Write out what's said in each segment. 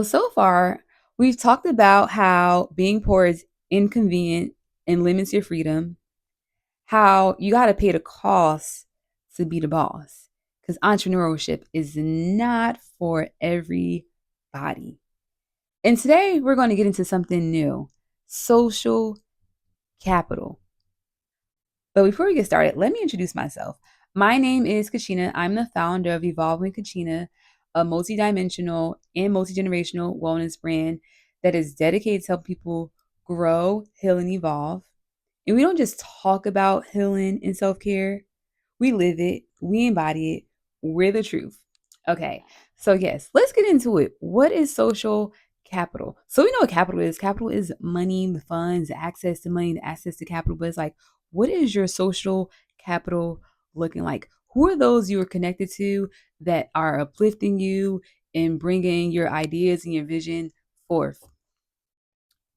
So far, we've talked about how being poor is inconvenient and limits your freedom, how you got to pay the cost to be the boss, because entrepreneurship is not for everybody. And today, we're going to get into something new: social capital. But before we get started, let me introduce myself. My name is Kachina. I'm the founder of Evolving Kachina, a multidimensional and multi-generational wellness brand that is dedicated to help people grow, heal, and evolve. And we don't just talk about healing and self-care. We live it, we embody it, we're the truth. Okay, so yes, let's get into it. What is social capital? So we know what capital is. Capital is money, the funds, the access to money, the access to capital. But it's like, what is your social capital looking like? Who are those you are connected to that are uplifting you and bringing your ideas and your vision forth?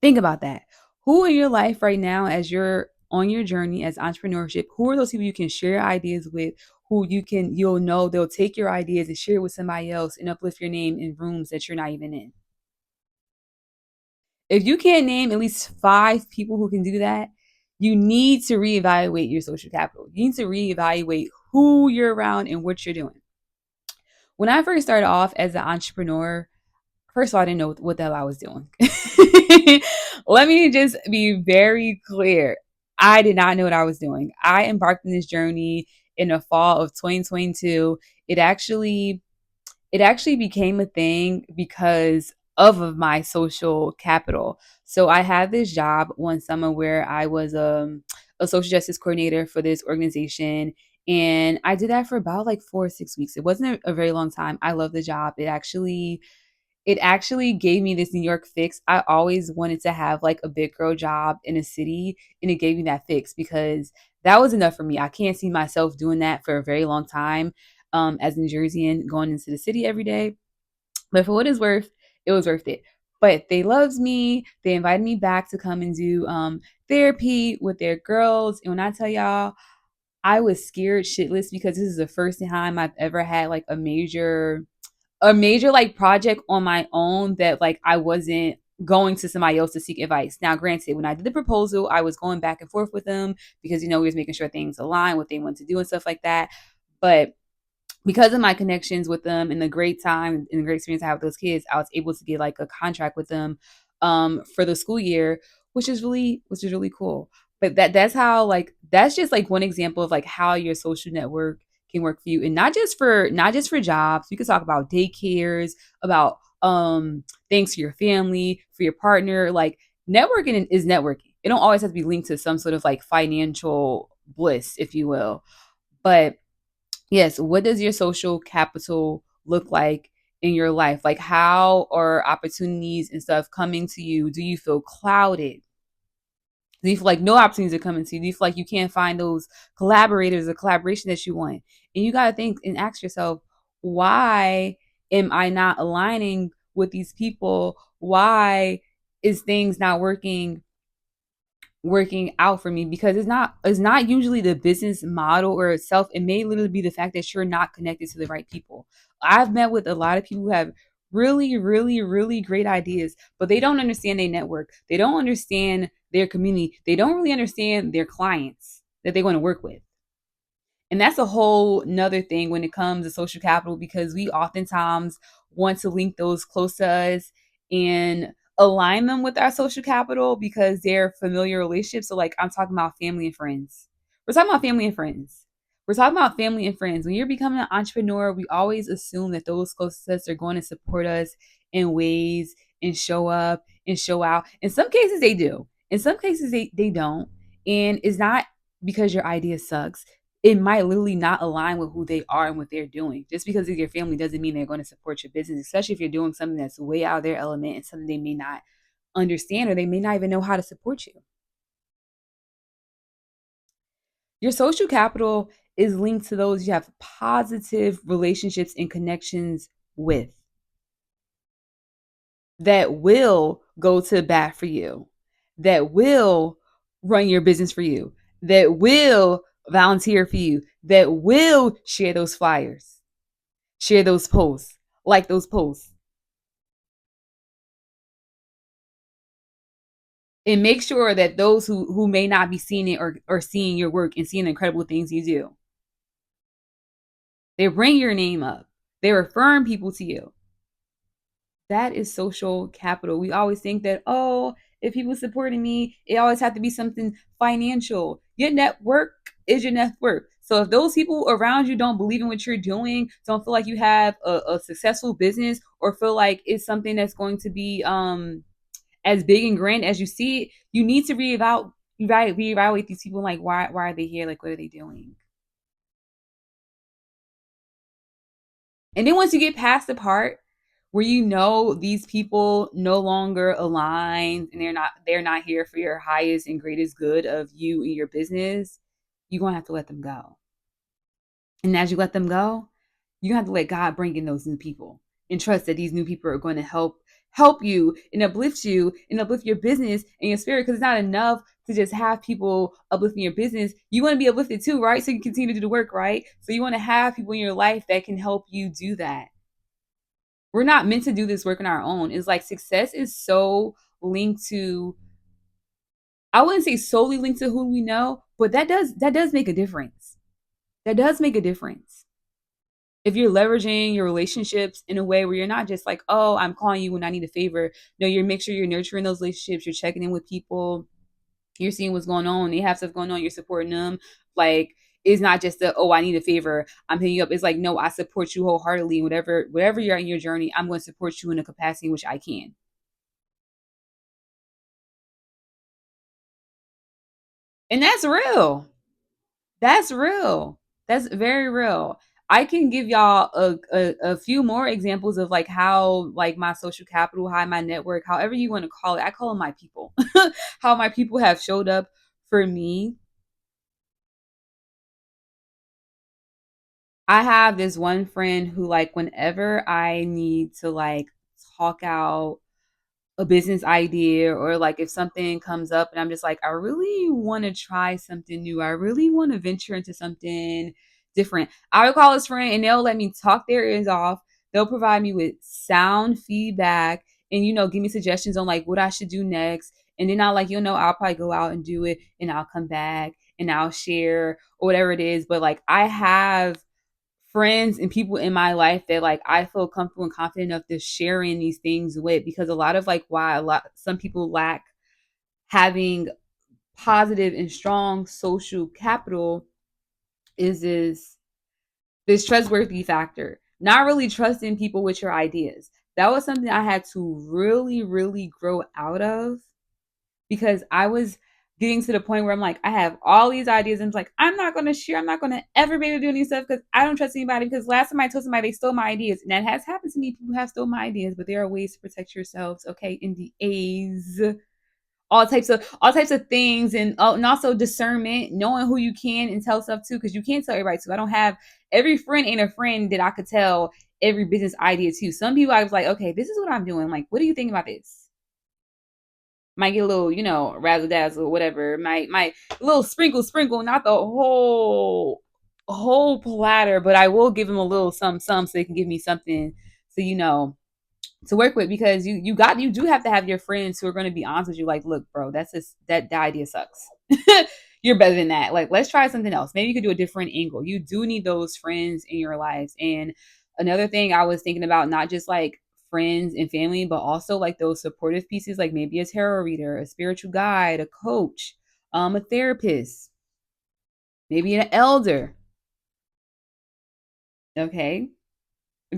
Think about that. Who in your life right now, as you're on your journey as entrepreneurship, who are those people you can share ideas with? You'll know they'll take your ideas and share it with somebody else and uplift your name in rooms that you're not even in. If you can't name at least 5 people who can do that, you need to reevaluate your social capital. You need to reevaluate who you're around and what you're doing. When I first started off as an entrepreneur, first of all, I didn't know what the hell I was doing. Let me just be very clear. I did not know what I was doing. I embarked on this journey in the fall of 2022. It actually became a thing because of my social capital. So I had this job one summer where I was a social justice coordinator for this organization. And I did that for about like 4 or 6 weeks. It wasn't a very long time. I love the job. It actually gave me this New York fix. I always wanted to have like a big girl job in a city, and it gave me that fix because that was enough for me. I can't see myself doing that for a very long time as a New Jerseyan going into the city every day. But for what it's worth, it was worth it. But they loved me. They invited me back to come and do therapy with their girls. And when I tell y'all, I was scared shitless because this is the first time I've ever had like a major like project on my own that like I wasn't going to somebody else to seek advice. Now, granted, when I did the proposal, I was going back and forth with them because we was making sure things align, what they want to do and stuff like that. But because of my connections with them and the great time and the great experience I have with those kids, I was able to get like a contract with them for the school year, which is really cool. But that's just like one example of like how your social network can work for you, and not just for jobs. You can talk about daycares, about things for your family, for your partner. Like networking is networking. It don't always have to be linked to some sort of like financial bliss, if you will. But yes, what does your social capital look like in your life? Like, how are opportunities and stuff coming to you? Do you feel clouded? Do you feel like no opportunities are coming to you? Do you feel like you can't find those collaborators or collaboration that you want? And you got to think and ask yourself, why am I not aligning with these people? Why is things not working out for me? Because it's not usually the business model or itself. It may literally be the fact that you're not connected to the right people. I've met with a lot of people who have really, really, really great ideas, but they don't understand their network. They don't understand their community. They don't really understand their clients that they want to work with. And that's a whole nother thing when it comes to social capital, because we oftentimes want to link those close to us and align them with our social capital because they're familiar relationships. So, like, I'm talking about family and friends. We're talking about family and friends. We're talking about family and friends. When you're becoming an entrepreneur, we always assume that those close to us are going to support us in ways and show up and show out. In some cases, they do. In some cases, they don't. And it's not because your idea sucks. It might literally not align with who they are and what they're doing. Just because it's your family doesn't mean they're going to support your business, especially if you're doing something that's way out of their element and something they may not understand, or they may not even know how to support you. Your social capital is linked to those you have positive relationships and connections with that will go to bat for you, that will run your business for you, that will volunteer for you, that will share those flyers, share those posts, like those posts. And make sure that those who may not be seeing it or seeing your work and seeing the incredible things you do, they bring your name up. They referring people to you. That is social capital. We always think that, oh, if people supporting me, it always have to be something financial. Your network is your network. So if those people around you don't believe in what you're doing, don't feel like you have a successful business, or feel like it's something that's going to be as big and grand as you see it, you need to reevaluate these people. Like, why are they here? Like, what are they doing? And then once you get past the part where you know these people no longer align and they're not here for your highest and greatest good of you and your business, you're gonna have to let them go. And as you let them go, you have to let God bring in those new people and trust that these new people are going to help you and uplift your business and your spirit. Because it's not enough to just have people uplifting your business. You want to be uplifted too, right? So you continue to do the work, right? So you want to have people in your life that can help you do that. We're not meant to do this work on our own. It's like success is so linked to, I wouldn't say solely linked to who we know, but that does make a difference. That does make a difference. If you're leveraging your relationships in a way where you're not just like, oh, I'm calling you when I need a favor. No, you're make sure you're nurturing those relationships. You're checking in with people. You're seeing what's going on. They have stuff going on. You're supporting them. Like, it's not just the, oh, I need a favor, I'm hitting you up. It's like, no, I support you wholeheartedly. Whatever you're in your journey, I'm going to support you in a capacity in which I can. And that's real. That's real. That's very real. I can give y'all a few more examples of like how like my social capital, how my network, however you want to call it. I call them my people. How my people have showed up for me. I have this one friend who, like, whenever I need to like talk out a business idea, or like if something comes up and I'm just like, I really want to try something new, I really want to venture into something different, I would call this friend and they'll let me talk their ears off. They'll provide me with sound feedback and, give me suggestions on like what I should do next. And then I'll like, I'll probably go out and do it and I'll come back and I'll share or whatever it is. But like, I have friends and people in my life that like I feel comfortable and confident enough to sharing these things with, because a lot of like why a lot some people lack having positive and strong social capital is this trustworthy factor, not really trusting people with your ideas. That was something I had to really, really grow out of, because I was getting to the point where I'm like, I have all these ideas. And it's like, I'm not going to share. I'm not going to ever be able to do any stuff because I don't trust anybody. Because last time I told somebody, they stole my ideas. And that has happened to me. People have stole my ideas, but there are ways to protect yourselves. Okay. NDAs, all types of things. And also discernment, knowing who you can and tell stuff to, because you can't tell everybody to. I don't have every friend ain't a friend that I could tell every business idea to. Some people I was like, okay, this is what I'm doing. Like, what do you think about this? Might get a little, razzle dazzle, whatever. Might little sprinkle, not the whole platter, but I will give them a little some, so they can give me something to to work with, because you do have to have your friends who are going to be honest with you. Like, look, bro, that's just that idea sucks. You're better than that. Like, let's try something else. Maybe you could do a different angle. You do need those friends in your lives. And another thing I was thinking about, not just like friends and family, but also like those supportive pieces, like maybe a tarot reader, a spiritual guide, a coach, a therapist, maybe an elder. Okay,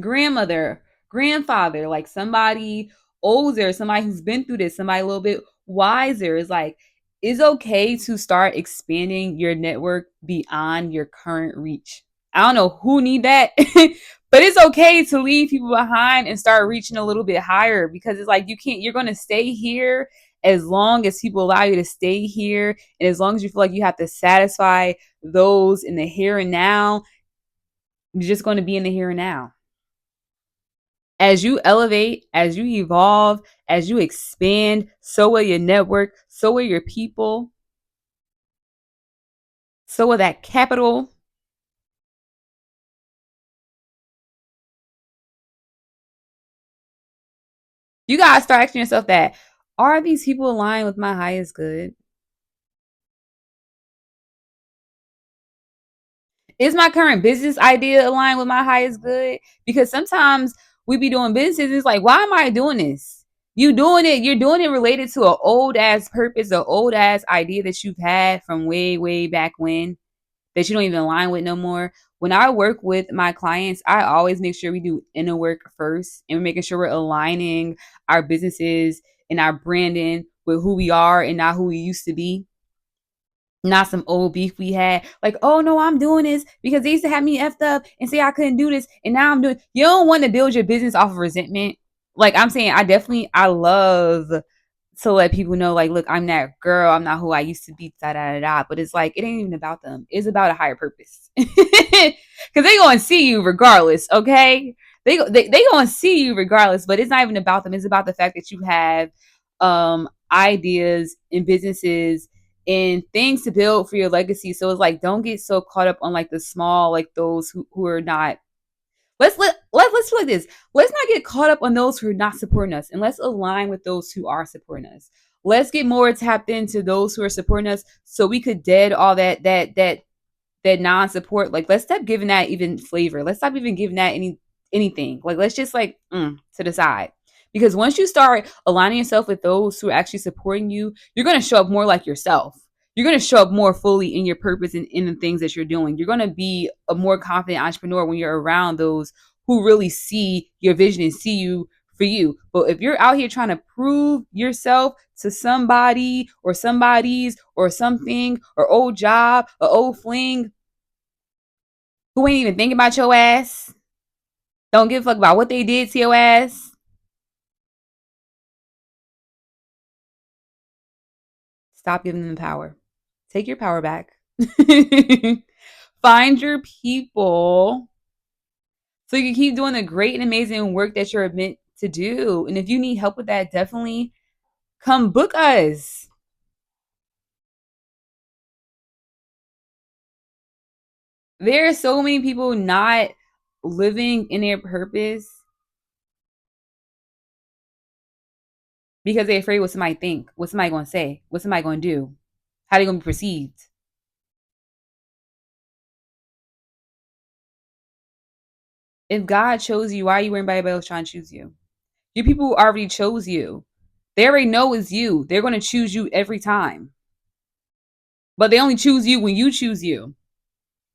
grandmother, grandfather, like somebody older, somebody who's been through this, somebody a little bit wiser. Is like, it's okay to start expanding your network beyond your current reach. I don't know who need that, but it's okay to leave people behind and start reaching a little bit higher, because it's like you're going to stay here as long as people allow you to stay here. And as long as you feel like you have to satisfy those in the here and now, you're just going to be in the here and now. As you elevate, as you evolve, as you expand, so will your network, so will your people, so will that capital. You gotta start asking yourself that. Are these people aligned with my highest good? Is my current business idea aligned with my highest good? Because sometimes we be doing businesses, it's like, why am I doing this? You're doing it related to an old ass purpose, an old ass idea that you've had from way, way back when that you don't even align with no more. When I work with my clients, I always make sure we do inner work first and we're making sure we're aligning our businesses and our branding with who we are and not who we used to be, not some old beef we had. Like, oh no, I'm doing this because they used to have me effed up and say I couldn't do this, and now I'm doing. You don't want to build your business off of resentment. Like I'm saying, I love to let people know, like, look, I'm that girl. I'm not who I used to be. Da da da da. But it's like it ain't even about them. It's about a higher purpose. Because they gonna see you regardless. Okay, they gonna see you regardless. But it's not even about them. It's about the fact that you have ideas and businesses and things to build for your legacy. So it's like don't get so caught up on like the small, like those who are not. Let's do like this. Let's not get caught up on those who are not supporting us, and let's align with those who are supporting us. Let's get more tapped into those who are supporting us, so we could dead all that non-support. Like let's stop giving that even flavor. Let's stop even giving that anything. Like let's just like to the side. Because once you start aligning yourself with those who are actually supporting you, you're going to show up more like yourself. You're going to show up more fully in your purpose and in the things that you're doing. You're going to be a more confident entrepreneur when you're around those who really see your vision and see you for you. But if you're out here trying to prove yourself to somebody or somebody's or something or old job or old fling who ain't even thinking about your ass, don't give a fuck about what they did to your ass, stop giving them the power. Take your power back. Find your people so you can keep doing the great and amazing work that you're meant to do. And if you need help with that, definitely come book us. There are so many people not living in their purpose because they're afraid what somebody think, what somebody gonna say, what somebody gonna do, how they gonna be perceived. If God chose you, why are you worrying about anybody else trying to choose you? You people who already chose you. They already know it's you. They're gonna choose you every time. But they only choose you when you choose you.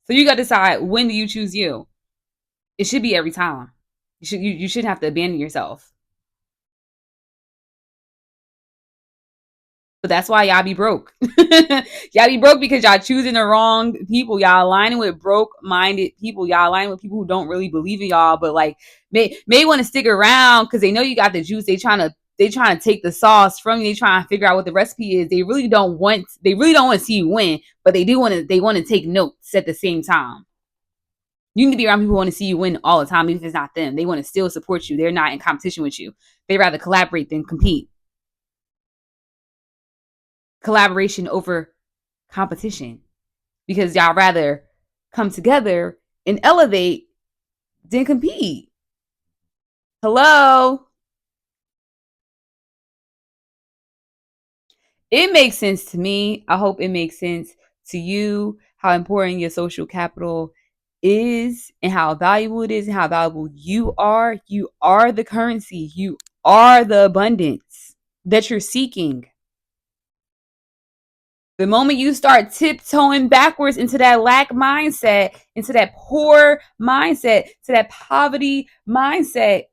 So you gotta decide, when do you choose you? It should be every time. You shouldn't have to abandon yourself. But that's why y'all be broke. Y'all be broke because y'all choosing the wrong people. Y'all aligning with broke-minded people. Y'all aligning with people who don't really believe in y'all, but like may want to stick around because they know you got the juice. They trying to take the sauce from you. They trying to figure out what the recipe is. They really don't want to see you win, but they want to take notes at the same time. You need to be around people who want to see you win all the time, even if it's not them. They want to still support you. They're not in competition with you. They rather collaborate than compete. Collaboration over competition, because y'all rather come together and elevate than compete. Hello? It makes sense to me. I hope it makes sense to you how important your social capital is and how valuable it is and how valuable you are. You are the currency. You are the abundance that you're seeking. The moment you start tiptoeing backwards into that lack mindset, into that poor mindset, to that poverty mindset,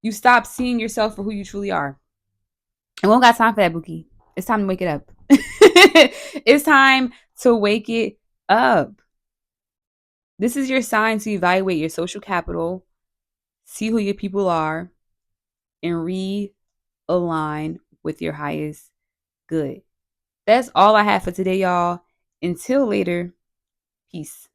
you stop seeing yourself for who you truly are. And we don't got time for that, Bookie. It's time to wake it up. It's time to wake it up. This is your sign to evaluate your social capital, see who your people are, and realign with your highest good. That's all I have for today, y'all. Until later, peace.